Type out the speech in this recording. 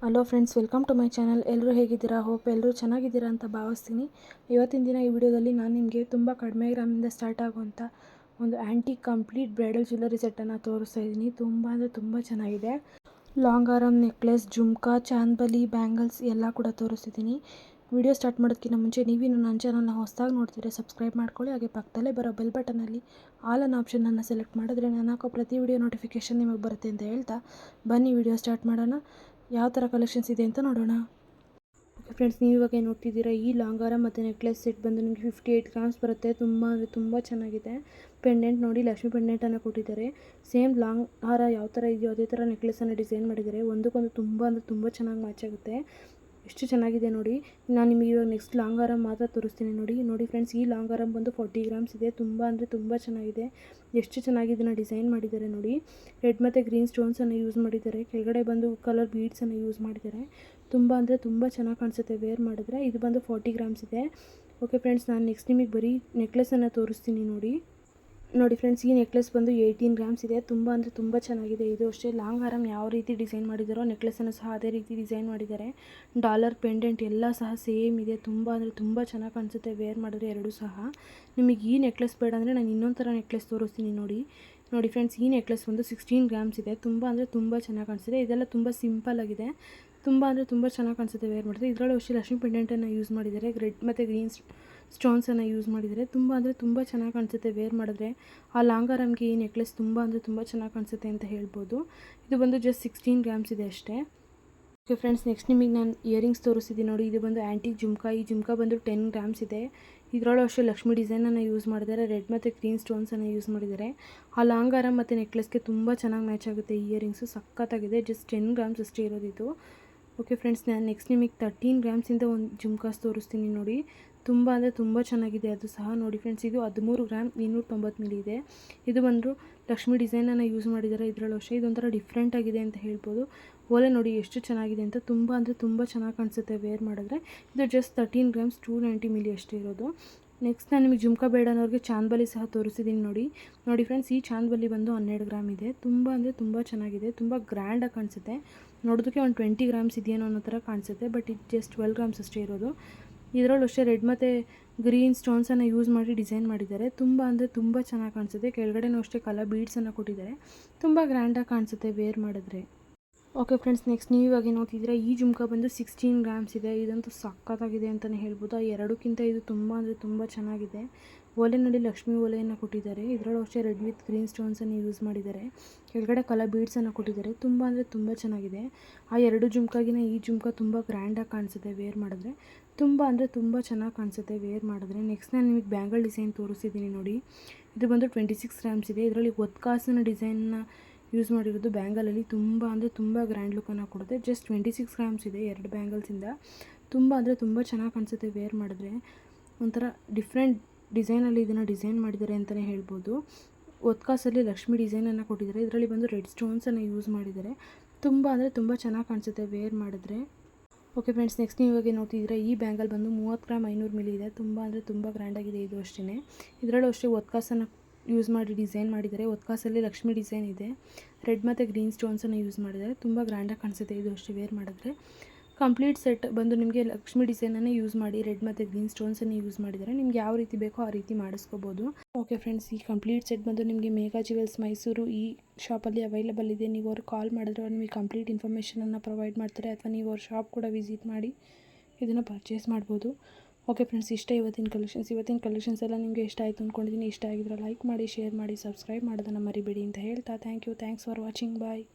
Hello friends, welcome to my channel. ಎಲ್ಲರೂ ಹೇಗಿದ್ದೀರಾ? Hope ಎಲ್ಲರೂ ಚೆನ್ನಾಗಿದ್ದೀರಾ ಅಂತ ಭಾವಿಸ್ತೀನಿ. ಇವತ್ತಿನ ದಿನ ಈ ವಿಡಿಯೋದಲ್ಲಿ ನಾನು ನಿಮಗೆ ತುಂಬ ಕಡಿಮೆ ಗ್ರಾಮಿಂದ ಸ್ಟಾರ್ಟ್ ಆಗುವಂಥ ಒಂದು ಆ್ಯಂಟಿಕ್ ಕಂಪ್ಲೀಟ್ ಬ್ರೈಡಲ್ ಜ್ಯುವೆಲರಿ ಸೆಟ್ಟನ್ನು ತೋರಿಸ್ತಾ ಇದ್ದೀನಿ. ತುಂಬ ಅಂದರೆ ತುಂಬ ಚೆನ್ನಾಗಿದೆ. Long ಆರಮ್, necklace, jhumka, chandbali, bangles ಎಲ್ಲ ಕೂಡ ತೋರಿಸ್ತಿದ್ದೀನಿ. ವಿಡಿಯೋ ಸ್ಟಾರ್ಟ್ ಮಾಡೋದಕ್ಕಿಂತ ಮುಂಚೆ ನೀವಿನ್ನು ನನ್ನ ಚಾನಲ್ನ ಹೊಸದಾಗಿ ನೋಡ್ತಿದ್ರೆ ಸಬ್ಸ್ಕ್ರೈಬ್ ಮಾಡ್ಕೊಳ್ಳಿ. ಹಾಗೆ ಪಕ್ಕದಲ್ಲೇ ಬರೋ ಬೆಲ್ ಬಟನಲ್ಲಿ ಆಲ್ ಅನ್ನೋ ಆಪ್ಷನನ್ನು ಸೆಲೆಕ್ಟ್ ಮಾಡಿದ್ರೆ ನಾನು ಹಾಕೋ ಪ್ರತಿ ವಿಡಿಯೋ ನೋಟಿಫಿಕೇಷನ್ ನಿಮಗೆ ಬರುತ್ತೆ ಅಂತ ಹೇಳ್ತಾ ಬನ್ನಿ ವಿಡಿಯೋ ಸ್ಟಾರ್ಟ್ ಮಾಡೋಣ. ಯಾವ ಥರ ಕಲೆಕ್ಷನ್ಸ್ ಇದೆ ಅಂತ ನೋಡೋಣ. ಓಕೆ ಫ್ರೆಂಡ್ಸ್, ನೀವು ಇವಾಗ ನೋಡ್ತಿದ್ದೀರಾ ಈ ಲಾಂಗ್ ಆರಮ್ ಮತ್ತು ನೆಕ್ಲೆಸ್ ಸೆಟ್ ಬಂದು ನಿಮಗೆ 58 ಗ್ರಾಮ್ಸ್ ಬರುತ್ತೆ. ತುಂಬ ಅಂದರೆ ತುಂಬ ಚೆನ್ನಾಗಿದೆ. ಪೆಂಡೆಂಟ್ ನೋಡಿ, ಲಕ್ಷ್ಮಿ ಪೆಂಡೆಂಟನ್ನು ಕೊಟ್ಟಿದ್ದಾರೆ. ಸೇಮ್ ಲಾಂಗ್ ಹಾರ ಯಾವ ಥರ ಇದೆಯೋ ಅದೇ ಥರ ನೆಕ್ಲೆಸನ್ನು ಡಿಸೈನ್ ಮಾಡಿದ್ದಾರೆ. ಒಂದಕ್ಕೊಂದು ತುಂಬ ಅಂದರೆ ತುಂಬ ಚೆನ್ನಾಗಿ ಮ್ಯಾಚ್ ಆಗುತ್ತೆ. ಎಷ್ಟು ಚೆನ್ನಾಗಿದೆ ನೋಡಿ. ನಾನು ನಿಮಗೆ ಇವಾಗ ನೆಕ್ಸ್ಟ್ ಲಾಂಗ್ ಆರಮ್ ಮಾತ್ರ ತೋರಿಸ್ತೀನಿ. ನೋಡಿ ಫ್ರೆಂಡ್ಸ್, ಈ ಲಾಂಗ್ ಆರಮ್ ಬಂದು 40 ಗ್ರಾಮ್ಸ್ ಇದೆ. ತುಂಬ ಅಂದರೆ ತುಂಬ ಚೆನ್ನಾಗಿದೆ. ಎಷ್ಟು ಚೆನ್ನಾಗಿ ಇದನ್ನು ಡಿಸೈನ್ ಮಾಡಿದ್ದಾರೆ ನೋಡಿ. ರೆಡ್ ಮತ್ತು ಗ್ರೀನ್ ಸ್ಟೋನ್ಸನ್ನು ಯೂಸ್ ಮಾಡಿದ್ದಾರೆ. ಕೆಳಗಡೆ ಬಂದು ಕಲರ್ ಬೀಡ್ಸನ್ನು ಯೂಸ್ ಮಾಡಿದ್ದಾರೆ. ತುಂಬ ಅಂದರೆ ತುಂಬ ಚೆನ್ನಾಗಿ ಕಾಣಿಸುತ್ತೆ ವೇರ್ ಮಾಡಿದ್ರೆ. ಇದು ಬಂದು 40 ಗ್ರಾಮ್ಸ್ ಇದೆ. ಓಕೆ ಫ್ರೆಂಡ್ಸ್, ನಾನು ನೆಕ್ಸ್ಟ್ ನಿಮಗೆ ಬರೀ ನೆಕ್ಲೆಸನ್ನು ತೋರಿಸ್ತೀನಿ ನೋಡಿ ಫ್ರೆಂಡ್ಸ್, ಈ ನೆಕ್ಲೆಸ್ ಬಂದು 18 ಗ್ರಾಮ್ಸ್ ಇದೆ. ತುಂಬ ಅಂದರೆ ತುಂಬ ಚೆನ್ನಾಗಿದೆ. ಇದು ಅಷ್ಟೇ ಲಾಂಗ್ ಆರಮ್ ಯಾವ ರೀತಿ ಡಿಸೈನ್ ಮಾಡಿದಾರೋ ನೆಕ್ಲೆಸನ್ನು ಸಹ ಅದೇ ರೀತಿ ಡಿಸೈನ್ ಮಾಡಿದ್ದಾರೆ. ಡಾಲರ್ ಪೆಂಡೆಂಟ್ ಎಲ್ಲ ಸಹ ಸೇಮ್ ಇದೆ. ತುಂಬ ಅಂದರೆ ತುಂಬ ಚೆನ್ನಾಗಿ ಕಾಣಿಸುತ್ತೆ ವೇರ್ ಮಾಡಿದ್ರೆ ಎರಡೂ ಸಹ. ನಿಮಗೆ ಈ ನೆಕ್ಲೆಸ್ ಬೇಡ ಅಂದರೆ ನಾನು ಇನ್ನೊಂದು ಥರ ನೆಕ್ಲೆಸ್ ತೋರಿಸ್ತೀನಿ ನೋಡಿ ಫ್ರೆಂಡ್ಸ್, ಈ ನೆಕ್ಲೆಸ್ ಒಂದು 16 ಗ್ರಾಮ್ಸ್ ಇದೆ. ತುಂಬ ಅಂದರೆ ತುಂಬ ಚೆನ್ನಾಗಿ ಕಾಣಿಸುತ್ತೆ. ಇದೆಲ್ಲ ತುಂಬ ಸಿಂಪಲ್ ಆಗಿದೆ. ತುಂಬ ಅಂದರೆ ತುಂಬ ಚೆನ್ನಾಗಿ ಕಾಣಿಸುತ್ತೆ ವೇರ್ ಮಾಡಿದ್ರೆ. ಇದರಲ್ಲೂ ಅಷ್ಟೇ ಲಕ್ಷ್ಮಿ ಪೆಂಡೆಂಟನ್ನು ಯೂಸ್ ಮಾಡಿದ್ದಾರೆ. ರೆಡ್ ಮತ್ತು ಗ್ರೀನ್ ಸ್ಟೋನ್ಸನ್ನು ಯೂಸ್ ಮಾಡಿದ್ದಾರೆ. ತುಂಬ ಅಂದರೆ ತುಂಬ ಚೆನ್ನಾಗಿ ಕಾಣಿಸುತ್ತೆ ವೇರ್ ಮಾಡಿದ್ರೆ. ಆ ಲಾಂಗ್ ಆರಮ್ಗೆ ಈ ನೆಕ್ಲೆಸ್ ತುಂಬ ಅಂದರೆ ತುಂಬ ಚೆನ್ನಾಗಿ ಕಾಣಿಸುತ್ತೆ ಅಂತ ಹೇಳ್ಬೋದು. ಇದು ಬಂದು ಜಸ್ಟ್ 16 ಗ್ರಾಮ್ಸ್ ಇದೆ ಅಷ್ಟೇ. ಓಕೆ ಫ್ರೆಂಡ್ಸ್, ನೆಕ್ಸ್ಟ್ ನಿಮಗೆ ನಾನು ಇಯರಿಂಗ್ಸ್ ತೋರಿಸ್ತಿದ್ದೀನಿ ನೋಡಿ. ಇದು ಬಂದು ಆ್ಯಂಟಿಕ್ ಜುಮ್ಕಾ. ಈ ಜುಮ್ಕಾ ಬಂದು 10 ಗ್ರಾಮ್ಸ್ ಇದೆ. ಇದರಲ್ಲೂ ಅಷ್ಟೇ ಲಕ್ಷ್ಮಿ ಡಿಸೈನನ್ನು ಯೂಸ್ ಮಾಡಿದ್ದಾರೆ. ರೆಡ್ ಮತ್ತು ಗ್ರೀನ್ ಸ್ಟೋನ್ಸನ್ನು ಯೂಸ್ ಮಾಡಿದ್ದಾರೆ. ಆ ಲಾಂಗ್ ಆರಮ್ ಮತ್ತು ನೆಕ್ಲೆಸ್ಗೆ ತುಂಬ ಚೆನ್ನಾಗಿ ಮ್ಯಾಚ್ ಆಗುತ್ತೆ. ಇಯರಿಂಗ್ಸು ಸಖತ್ತಾಗಿದೆ. ಜಸ್ಟ್ 10 ಗ್ರಾಮ್ಸ್ ಅಷ್ಟೇ ಇರೋದಿದು. ಓಕೆ ಫ್ರೆಂಡ್ಸ್, ನಾನು ನೆಕ್ಸ್ಟ್ ನಿಮಗೆ 13 ಗ್ರಾಮ್ಸಿಂದ ಒಂದು ಜುಮ್ಕಾಸ್ ತೋರಿಸ್ತೀನಿ ನೋಡಿ. ತುಂಬ ಅಂದರೆ ತುಂಬ ಚೆನ್ನಾಗಿದೆ ಅದು ಸಹ. ನೋಡಿ ಫ್ರೆಂಡ್ಸ್, ಇದು 13 ಗ್ರಾಮ್ 290 ಮಿಲಿ ಇದೆ. ಇದು ಬಂದು ಲಕ್ಷ್ಮಿ ಡಿಸೈನನ್ನು ಯೂಸ್ ಮಾಡಿದ್ದಾರೆ. ಇದರಲ್ಲೂ ಅಷ್ಟೇ ಇದೊಂಥರ ಡಿಫ್ರೆಂಟ್ ಆಗಿದೆ ಅಂತ ಹೇಳ್ಬೋದು. ಓಲೆ ನೋಡಿ ಎಷ್ಟು ಚೆನ್ನಾಗಿದೆ ಅಂತ. ತುಂಬ ಅಂದರೆ ತುಂಬ ಚೆನ್ನಾಗಿ ಕಾಣಿಸುತ್ತೆ ವೇರ್ ಮಾಡಿದ್ರೆ. ಇದು ಜಸ್ಟ್ 13 ಗ್ರಾಮ್ಸ್ 290 ಮಿಲಿ ಅಷ್ಟೇ ಇರೋದು. ನೆಕ್ಸ್ಟ್ ನಾನು ನಿಮಗೆ ಜುಮ್ಕಾ ಬೇಡ ಅನ್ನೋರಿಗೆ ಚಾಂದ್ಬಲಿ ಸಹ ತೋರಿಸಿದ್ದೀನಿ ನೋಡಿ ಫ್ರೆಂಡ್ಸ್, ಈ ಚಾಂದ್ಬಲಿ ಬಂದು 12 ಗ್ರಾಮ್ ಇದೆ. ತುಂಬ ಅಂದರೆ ತುಂಬ ಚೆನ್ನಾಗಿದೆ. ತುಂಬ ಗ್ರ್ಯಾಂಡಾಗಿ ಕಾಣಿಸುತ್ತೆ. ನೋಡೋದಕ್ಕೆ ಒಂದು 20 ಗ್ರಾಮ್ಸ್ ಇದೆಯೇನೋ ಅನ್ನೋ ಥರ ಕಾಣಿಸುತ್ತೆ. ಬಟ್ ಇದು ಜಸ್ಟ್ 12 ಗ್ರಾಮ್ಸ್ ಅಷ್ಟೇ ಇರೋದು. ಇದರಲ್ಲೂ ಅಷ್ಟೇ ರೆಡ್ ಮತ್ತು ಗ್ರೀನ್ ಸ್ಟೋನ್ಸನ್ನು ಯೂಸ್ ಮಾಡಿ ಡಿಸೈನ್ ಮಾಡಿದ್ದಾರೆ. ತುಂಬ ಅಂದರೆ ತುಂಬ ಚೆನ್ನಾಗಿ ಕಾಣಿಸುತ್ತೆ. ಕೆಳಗಡೆನೂ ಅಷ್ಟೇ ಕಲರ್ ಬೀಡ್ಸನ್ನು ಕೊಟ್ಟಿದ್ದಾರೆ. ತುಂಬ ಗ್ರ್ಯಾಂಡಾಗಿ ಕಾಣಿಸುತ್ತೆ ವೇರ್ ಮಾಡಿದ್ರೆ. ಓಕೆ ಫ್ರೆಂಡ್ಸ್, ನೆಕ್ಸ್ಟ್ ನೀವು ಇವಾಗ ನೋಡ್ತಿದ್ದೀರಾ ಈ ಜುಮ್ಕಾ ಬಂದು 16 ಗ್ರಾಮ್ಸ್ ಇದೆ. ಇದಂತೂ ಸಖತ್ತಾಗಿದೆ ಅಂತಲೇ ಹೇಳ್ಬೋದು. ಆ ಎರಡಕ್ಕಿಂತ ಇದು ತುಂಬ ಅಂದರೆ ತುಂಬ ಚೆನ್ನಾಗಿದೆ. ಓಲೆ ನೋಡಿ, ಲಕ್ಷ್ಮಿ ಓಲೆಯನ್ನು ಕೊಟ್ಟಿದ್ದಾರೆ. ಇದರಲ್ಲೂ ಅಷ್ಟೇ ರೆಡ್ ವಿತ್ ಗ್ರೀನ್ ಸ್ಟೋನ್ಸನ್ನು ಯೂಸ್ ಮಾಡಿದ್ದಾರೆ. ಕೆಳಗಡೆ ಕಲರ್ ಬೀಡ್ಸನ್ನು ಕೊಟ್ಟಿದ್ದಾರೆ. ತುಂಬ ಅಂದರೆ ತುಂಬ ಚೆನ್ನಾಗಿದೆ. ಆ ಎರಡು ಜುಮ್ಕಾಗಿನ ಈ ಜುಮ್ಕಾ ತುಂಬ ಗ್ರ್ಯಾಂಡಾಗಿ ಕಾಣಿಸುತ್ತೆ ವೇರ್ ಮಾಡಿದ್ರೆ. ತುಂಬ ಅಂದರೆ ತುಂಬ ಚೆನ್ನಾಗಿ ಕಾಣಿಸುತ್ತೆ ವೇರ್ ಮಾಡಿದ್ರೆ. ನೆಕ್ಸ್ಟ್ ನಾನು ನಿಮಗೆ ಬ್ಯಾಂಗಲ್ ಡಿಸೈನ್ ತೋರಿಸ್ತಿದ್ದೀನಿ ನೋಡಿ. ಇದು ಬಂದು 26 ಗ್ರಾಮ್ಸ್ ಇದೆ. ಇದರಲ್ಲಿ ಒತ್ಕಾಸಿನ ಡಿಸೈನ್ನ ಯೂಸ್ ಮಾಡಿರೋದು ಬ್ಯಾಂಗಲಲ್ಲಿ. ತುಂಬ ಅಂದರೆ ತುಂಬ ಗ್ರ್ಯಾಂಡ್ ಲುಕ್ಕನ್ನು ಕೊಡುತ್ತೆ. ಜಸ್ಟ್ 26 ಗ್ರಾಮ್ಸ್ ಇದೆ ಎರಡು ಬ್ಯಾಂಗಲ್ಸಿಂದ. ತುಂಬ ಅಂದರೆ ತುಂಬ ಚೆನ್ನಾಗಿ ಕಾಣಿಸುತ್ತೆ ವೇರ್ ಮಾಡಿದ್ರೆ. ಒಂಥರ ಡಿಫ್ರೆಂಟ್ ಡಿಸೈನಲ್ಲಿ ಇದನ್ನು ಡಿಸೈನ್ ಮಾಡಿದ್ದಾರೆ ಅಂತಲೇ ಹೇಳ್ಬೋದು. ಒತ್ಕಾಸಲ್ಲಿ ಲಕ್ಷ್ಮಿ ಡಿಸೈನನ್ನು ಕೊಟ್ಟಿದ್ದಾರೆ. ಇದರಲ್ಲಿ ಬಂದು ರೆಡ್ ಸ್ಟೋನ್ಸನ್ನು ಯೂಸ್ ಮಾಡಿದ್ದಾರೆ. ತುಂಬ ಅಂದರೆ ತುಂಬ ಚೆನ್ನಾಗಿ ಕಾಣಿಸುತ್ತೆ ವೇರ್ ಮಾಡಿದ್ರೆ. ಓಕೆ ಫ್ರೆಂಡ್ಸ್, ನೆಕ್ಸ್ಟ್ ನೀವು ಇವಾಗ ನೋಡ್ತಿದ್ದೀರಾ ಈ ಬ್ಯಾಂಗಲ್ ಬಂದು 30 ಗ್ರಾಮ್ 500 ಮಿಲಿ ಇದೆ. ತುಂಬ ಅಂದರೆ ತುಂಬ ಗ್ರ್ಯಾಂಡಾಗಿದೆ ಇದು ಅಷ್ಟೇ. ಇದರಲ್ಲೂ ಅಷ್ಟೇ ಒತ್ಕಾಸನ್ನು ಯೂಸ್ ಮಾಡಿ ಡಿಸೈನ್ ಮಾಡಿದ್ದಾರೆ. ಒತ್ಕಾಸಲ್ಲಿ ಲಕ್ಷ್ಮಿ ಡಿಸೈನ್ ಇದೆ. ರೆಡ್ ಮತ್ತು ಗ್ರೀನ್ ಸ್ಟೋನ್ಸನ್ನು ಯೂಸ್ ಮಾಡಿದ್ದಾರೆ. ತುಂಬ ಗ್ರ್ಯಾಂಡಾಗಿ ಕಾಣಿಸುತ್ತೆ ಇದು ಅಷ್ಟೇ ವೇರ್ ಮಾಡಿದ್ರೆ. ಕಂಪ್ಲೀಟ್ ಸೆಟ್ ಬಂದು ನಿಮಗೆ ಲಕ್ಷ್ಮಿ ಡಿಸೈನನ್ನೇ ಯೂಸ್ ಮಾಡಿ ರೆಡ್ ಮತ್ತು ಗ್ರೀನ್ ಸ್ಟೋನ್ಸನ್ನು ಯೂಸ್ ಮಾಡಿದ್ದಾರೆ. ನಿಮ್ಗೆ ಯಾವ ರೀತಿ ಬೇಕೋ ಆ ರೀತಿ ಮಾಡಿಸ್ಕೋಬೋದು. ಓಕೆ ಫ್ರೆಂಡ್ಸ್, ಈ ಕಂಪ್ಲೀಟ್ ಸೆಟ್ ಬಂದು ನಿಮಗೆ ಮೇಘಾ ಜ್ಯುವೆಲ್ಸ್ ಮೈಸೂರು ಈ ಶಾಪಲ್ಲಿ ಅವೈಲೇಬಲ್ ಇದೆ. ನೀವು ಅವ್ರು ಕಾಲ್ ಮಾಡಿದ್ರೆ ಅವ್ರು ನಿಮಗೆ ಕಂಪ್ಲೀಟ್ ಇನ್ಫಾರ್ಮೇಷನನ್ನು ಪ್ರೊವೈಡ್ ಮಾಡ್ತಾರೆ. ಅಥವಾ ನೀವು ಅವ್ರ ಶಾಪ್ ಕೂಡ ವಿಸಿಟ್ ಮಾಡಿ ಇದನ್ನು ಪರ್ಚೇಸ್ ಮಾಡ್ಬೋದು. ಓಕೆ ಫ್ರೆಂಡ್ಸ್, ಇಷ್ಟ ಇವತ್ತಿನ ಕಲೆಕ್ಷನ್ಸ್ ಎಲ್ಲ ನಿಮಗೆ ಇಷ್ಟ ಆಯಿತು ಅಂದ್ಕೊಂಡಿದ್ದೀನಿ. ಇಷ್ಟ ಆಗಿದ್ರೆ ಲೈಕ್ ಮಾಡಿ, ಶೇರ್ ಮಾಡಿ, ಸಬ್ಸ್ಕ್ರೈಬ್ ಮಾಡೋದನ್ನು ಮರಿಬೇಡಿ ಅಂತ ಹೇಳ್ತಾ ಥ್ಯಾಂಕ್ಸ್ ಫಾರ್ ವಾಚಿಂಗ್. ಬಾಯ್.